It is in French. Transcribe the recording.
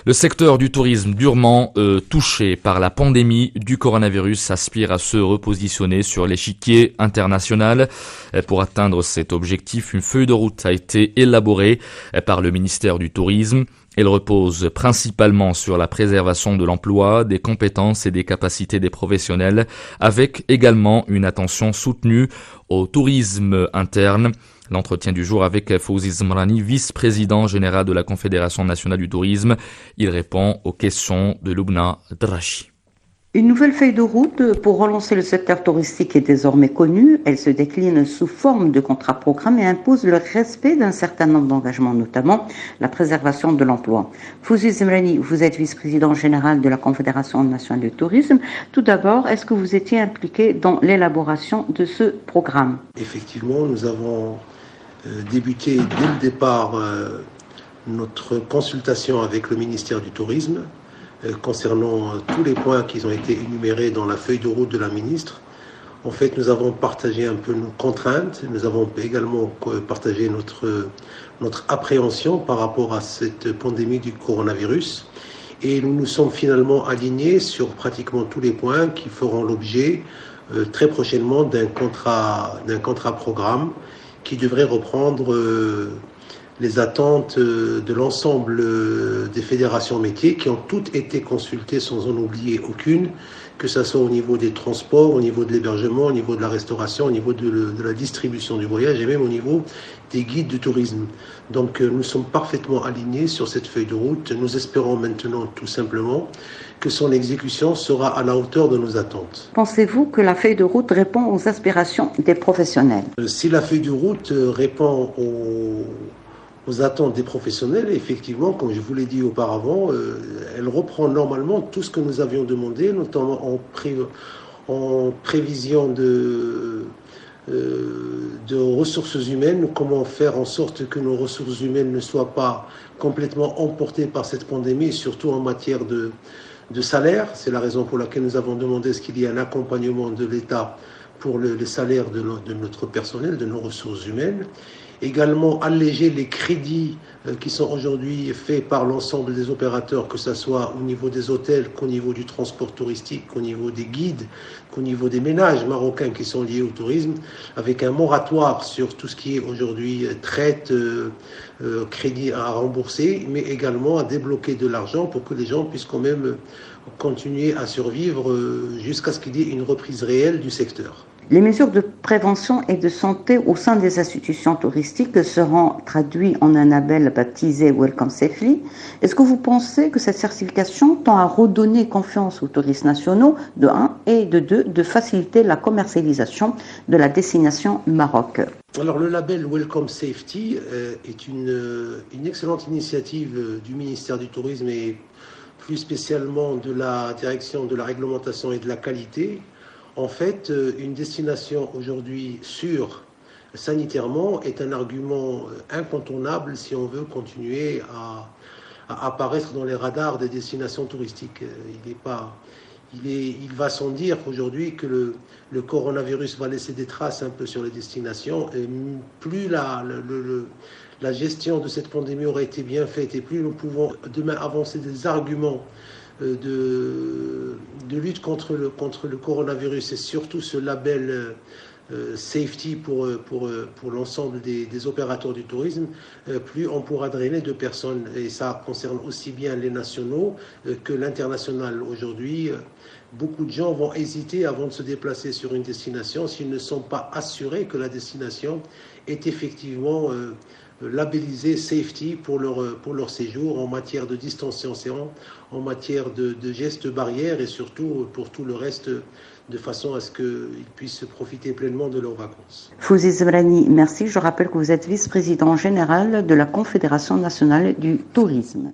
Le secteur du tourisme durement touché par la pandémie du coronavirus aspire à se repositionner sur l'échiquier international. Pour atteindre cet objectif, une feuille de route a été élaborée par le ministère du Tourisme. Elle repose principalement sur la préservation de l'emploi, des compétences et des capacités des professionnels, avec également une attention soutenue au tourisme interne. L'entretien du jour avec Fawzi Zmrani, vice-président général de la Confédération nationale du tourisme. Il répond aux questions de Lubna Drachi. Une nouvelle feuille de route pour relancer le secteur touristique est désormais connue. Elle se décline sous forme de contrat programme et impose le respect d'un certain nombre d'engagements, notamment la préservation de l'emploi. Fawzi Zmrani, vous êtes vice-président général de la Confédération nationale du tourisme. Tout d'abord, est-ce que vous étiez impliqué dans l'élaboration de ce programme? Effectivement, nous avons débuté dès le départ notre consultation avec le ministère du Tourisme concernant tous les points qui ont été énumérés dans la feuille de route de la ministre. En fait, nous avons partagé un peu nos contraintes, nous avons également partagé notre appréhension par rapport à cette pandémie du coronavirus. Et nous nous sommes finalement alignés sur pratiquement tous les points qui feront l'objet très prochainement d'un contrat programme qui devrait reprendre les attentes de l'ensemble des fédérations métiers qui ont toutes été consultées sans en oublier aucune, que ce soit au niveau des transports, au niveau de l'hébergement, au niveau de la restauration, au niveau de la distribution du voyage et même au niveau des guides de tourisme. Donc nous sommes parfaitement alignés sur cette feuille de route. Nous espérons maintenant tout simplement que son exécution sera à la hauteur de nos attentes. Pensez-vous que la feuille de route répond aux aspirations des professionnels? Si la feuille de route répond aux attentes des professionnels, effectivement, comme je vous l'ai dit auparavant, elle reprend normalement tout ce que nous avions demandé, notamment en prévision de ressources humaines, comment faire en sorte que nos ressources humaines ne soient pas complètement emportées par cette pandémie, surtout en matière de salaire. C'est la raison pour laquelle nous avons demandé qu'il y ait un accompagnement de l'État pour les salaires de notre personnel, de nos ressources humaines. Également alléger les crédits qui sont aujourd'hui faits par l'ensemble des opérateurs, que ce soit au niveau des hôtels, qu'au niveau du transport touristique, qu'au niveau des guides, qu'au niveau des ménages marocains qui sont liés au tourisme, avec un moratoire sur tout ce qui est aujourd'hui traite, crédit à rembourser, mais également à débloquer de l'argent pour que les gens puissent quand même continuer à survivre jusqu'à ce qu'il y ait une reprise réelle du secteur. Les mesures de prévention et de santé au sein des institutions touristiques seront traduites en un label baptisé Welcome Safely. Est-ce que vous pensez que cette certification tend à redonner confiance aux touristes nationaux, de 1, et de 2, de faciliter la commercialisation de la destination Maroc? Alors le label Welcome Safety est une excellente initiative du ministère du Tourisme et plus spécialement de la direction de la réglementation et de la qualité. En fait, une destination aujourd'hui sûre sanitairement est un argument incontournable si on veut continuer à apparaître dans les radars des destinations touristiques. Il va sans dire aujourd'hui que le coronavirus va laisser des traces un peu sur les destinations. Et plus la gestion de cette pandémie aura été bien faite et plus nous pouvons demain avancer des arguments de lutte contre le coronavirus et surtout ce label safety pour l'ensemble des opérateurs du tourisme, plus on pourra drainer de personnes. Et ça concerne aussi bien les nationaux que l'international. Aujourd'hui, beaucoup de gens vont hésiter avant de se déplacer sur une destination s'ils ne sont pas assurés que la destination est effectivement labellisé safety pour leur séjour en matière de distanciation, en matière de gestes barrières et surtout pour tout le reste, de façon à ce qu'ils puissent profiter pleinement de leurs vacances. Fawzi Zmrani, merci. Je rappelle que vous êtes vice-président général de la Confédération nationale du tourisme.